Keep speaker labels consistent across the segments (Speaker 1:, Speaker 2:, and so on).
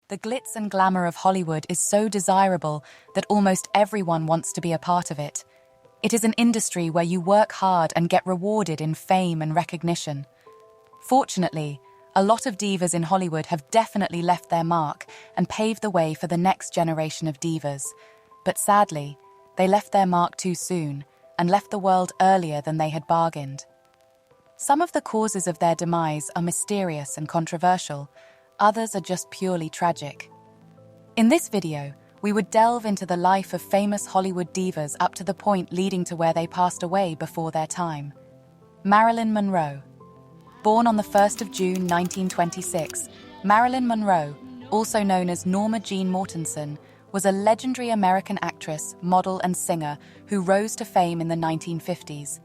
Speaker 1: The glitz and glamour of Hollywood is so desirable that almost everyone wants to be a part of it. It is an industry where you work hard and get rewarded in fame and recognition. Fortunately, a lot of divas in Hollywood have definitely left their mark and paved the way for the next generation of divas. But sadly, they left their mark too soon and left the world earlier than they had bargained. Some of the causes of their demise are mysterious and controversial. Others are just purely tragic. In this video, we would delve into the life of famous Hollywood divas up to the point leading to where they passed away before their time. Marilyn Monroe. Born on the 1st of June 1926, Marilyn Monroe, also known as Norma Jean Mortensen, was a legendary American actress, model, and singer who rose to fame in the 1950s.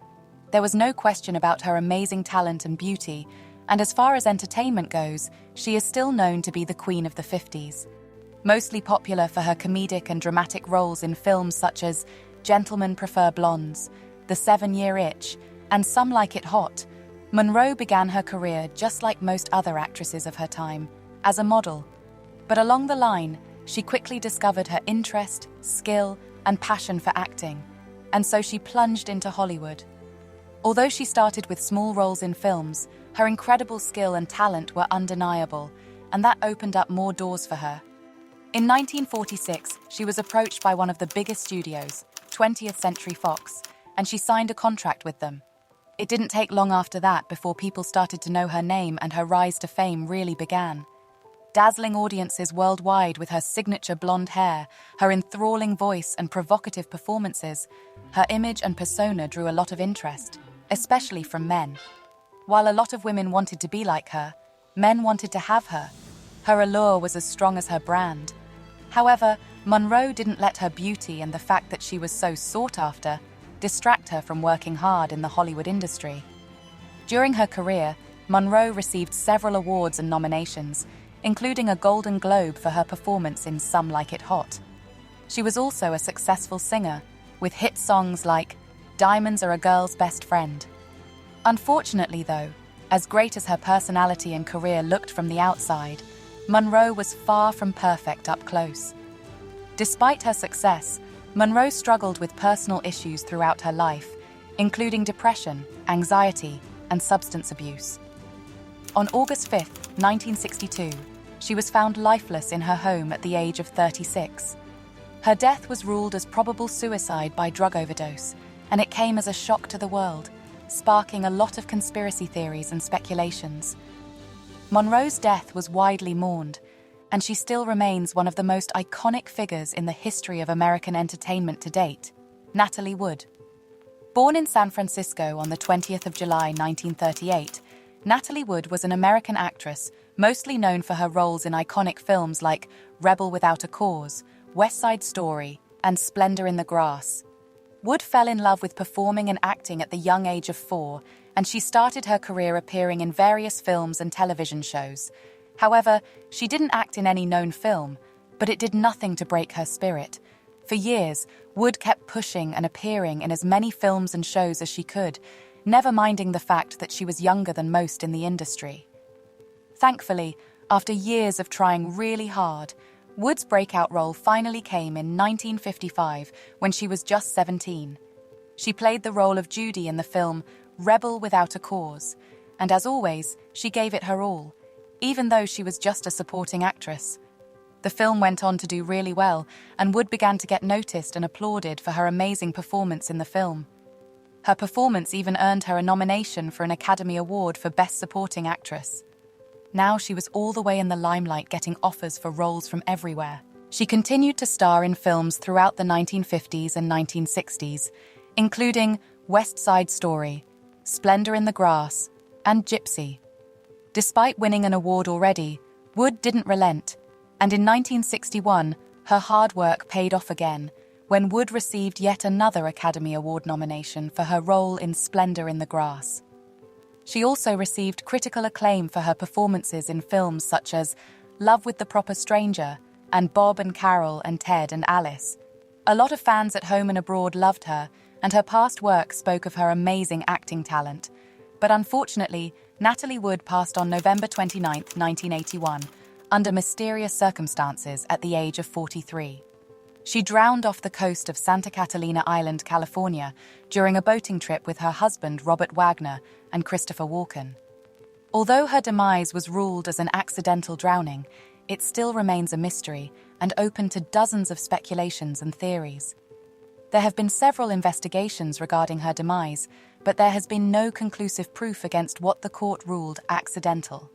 Speaker 1: There was no question about her amazing talent and beauty, and as far as entertainment goes, she is still known to be the queen of the 50s. Mostly popular for her comedic and dramatic roles in films such as Gentlemen Prefer Blondes, The 7-Year Itch, and Some Like It Hot, Monroe began her career just like most other actresses of her time, as a model. But along the line, she quickly discovered her interest, skill, and passion for acting, and so she plunged into Hollywood. Although she started with small roles in films, her incredible skill and talent were undeniable, and that opened up more doors for her. In 1946, she was approached by one of the biggest studios, 20th Century Fox, and she signed a contract with them. It didn't take long after that before people started to know her name and her rise to fame really began. Dazzling audiences worldwide with her signature blonde hair, her enthralling voice and provocative performances, her image and persona drew a lot of interest, especially from men. While a lot of women wanted to be like her, men wanted to have her. Her allure was as strong as her brand. However, Monroe didn't let her beauty and the fact that she was so sought after distract her from working hard in the Hollywood industry. During her career, Monroe received several awards and nominations, including a Golden Globe for her performance in Some Like It Hot. She was also a successful singer, with hit songs like Diamonds Are a Girl's Best Friend. Unfortunately, though, as great as her personality and career looked from the outside, Monroe was far from perfect up close. Despite her success, Monroe struggled with personal issues throughout her life, including depression, anxiety, and substance abuse. On August 5, 1962, she was found lifeless in her home at the age of 36. Her death was ruled as probable suicide by drug overdose, and it came as a shock to the world, sparking a lot of conspiracy theories and speculations. Monroe's death was widely mourned, and she still remains one of the most iconic figures in the history of American entertainment to date. Natalie Wood. Born in San Francisco on the 20th of July 1938, Natalie Wood was an American actress, mostly known for her roles in iconic films like Rebel Without a Cause, West Side Story, and Splendor in the Grass. Wood fell in love with performing and acting at the young age of 4, and she started her career appearing in various films and television shows. However, she didn't act in any known film, but it did nothing to break her spirit. For years, Wood kept pushing and appearing in as many films and shows as she could, never minding the fact that she was younger than most in the industry. Thankfully, after years of trying really hard, Wood's breakout role finally came in 1955 when she was just 17. She played the role of Judy in the film Rebel Without a Cause, and as always, she gave it her all, even though she was just a supporting actress. The film went on to do really well, and Wood began to get noticed and applauded for her amazing performance in the film. Her performance even earned her a nomination for an Academy Award for Best Supporting Actress. Now she was all the way in the limelight, getting offers for roles from everywhere. She continued to star in films throughout the 1950s and 1960s, including West Side Story, Splendor in the Grass, and Gypsy. Despite winning an award already, Wood didn't relent, and in 1961, her hard work paid off again, when Wood received yet another Academy Award nomination for her role in Splendor in the Grass. She also received critical acclaim for her performances in films such as Love with the Proper Stranger and Bob and Carol and Ted and Alice. A lot of fans at home and abroad loved her, and her past work spoke of her amazing acting talent. But unfortunately, Natalie Wood passed on November 29, 1981, under mysterious circumstances at the age of 43. She drowned off the coast of Santa Catalina Island, California, during a boating trip with her husband Robert Wagner and Christopher Walken. Although her demise was ruled as an accidental drowning, it still remains a mystery and open to dozens of speculations and theories. There have been several investigations regarding her demise, but there has been no conclusive proof against what the court ruled accidental.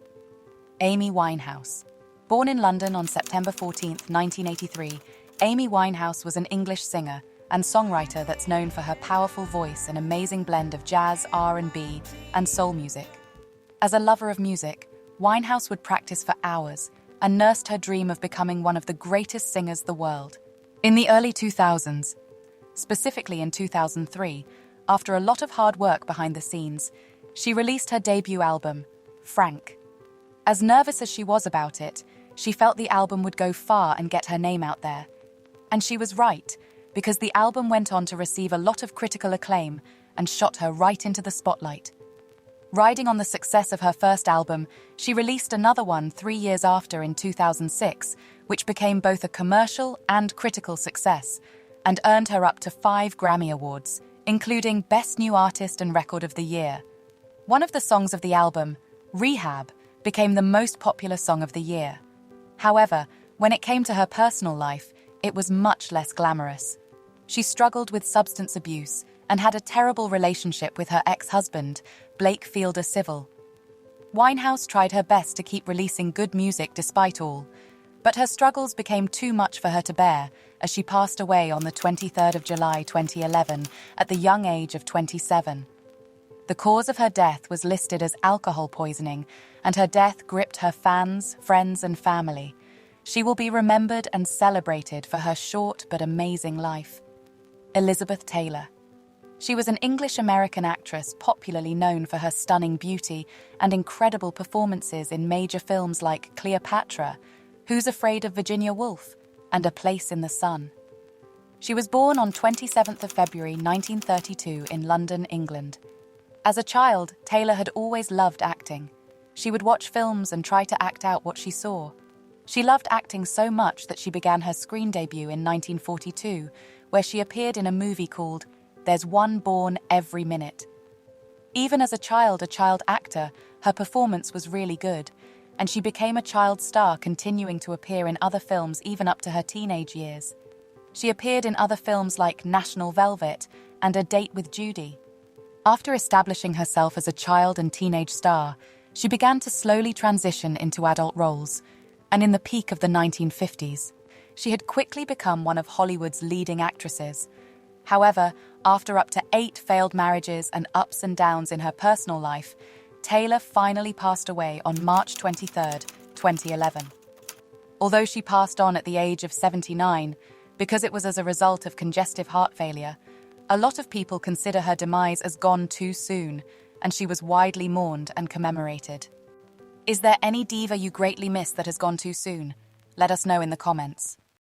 Speaker 1: Amy Winehouse. Born in London on September 14, 1983, Amy Winehouse was an English singer and songwriter that's known for her powerful voice and amazing blend of jazz, R&B, and soul music. As a lover of music, Winehouse would practice for hours and nursed her dream of becoming one of the greatest singers the world. In the early 2000s, specifically in 2003, after a lot of hard work behind the scenes, she released her debut album, Frank. As nervous as she was about it, she felt the album would go far and get her name out there. And she was right, because the album went on to receive a lot of critical acclaim and shot her right into the spotlight. Riding on the success of her first album, she released another one 3 years after in 2006, which became both a commercial and critical success, and earned her up to 5 Grammy Awards, including Best New Artist and Record of the Year. One of the songs of the album, Rehab, became the most popular song of the year. However, when it came to her personal life, it was much less glamorous. She struggled with substance abuse and had a terrible relationship with her ex-husband, Blake Fielder Civil. Winehouse tried her best to keep releasing good music despite all, but her struggles became too much for her to bear as she passed away on the 23rd of July 2011 at the young age of 27. The cause of her death was listed as alcohol poisoning, and her death gripped her fans, friends, and family. She will be remembered and celebrated for her short but amazing life. Elizabeth Taylor. She was an English-American actress popularly known for her stunning beauty and incredible performances in major films like Cleopatra, Who's Afraid of Virginia Woolf, and A Place in the Sun. She was born on 27th of February 1932 in London, England. As a child, Taylor had always loved acting. She would watch films and try to act out what she saw. She loved acting so much that she began her screen debut in 1942, where she appeared in a movie called There's One Born Every Minute. Even as a child actor, her performance was really good, and she became a child star, continuing to appear in other films even up to her teenage years. She appeared in other films like National Velvet and A Date with Judy. After establishing herself as a child and teenage star, she began to slowly transition into adult roles, and in the peak of the 1950s, she had quickly become one of Hollywood's leading actresses. However, after up to 8 failed marriages and ups and downs in her personal life, Taylor finally passed away on March 23, 2011. Although she passed on at the age of 79, because it was as a result of congestive heart failure, a lot of people consider her demise as gone too soon, and she was widely mourned and commemorated. Is there any diva you greatly miss that has gone too soon? Let us know in the comments.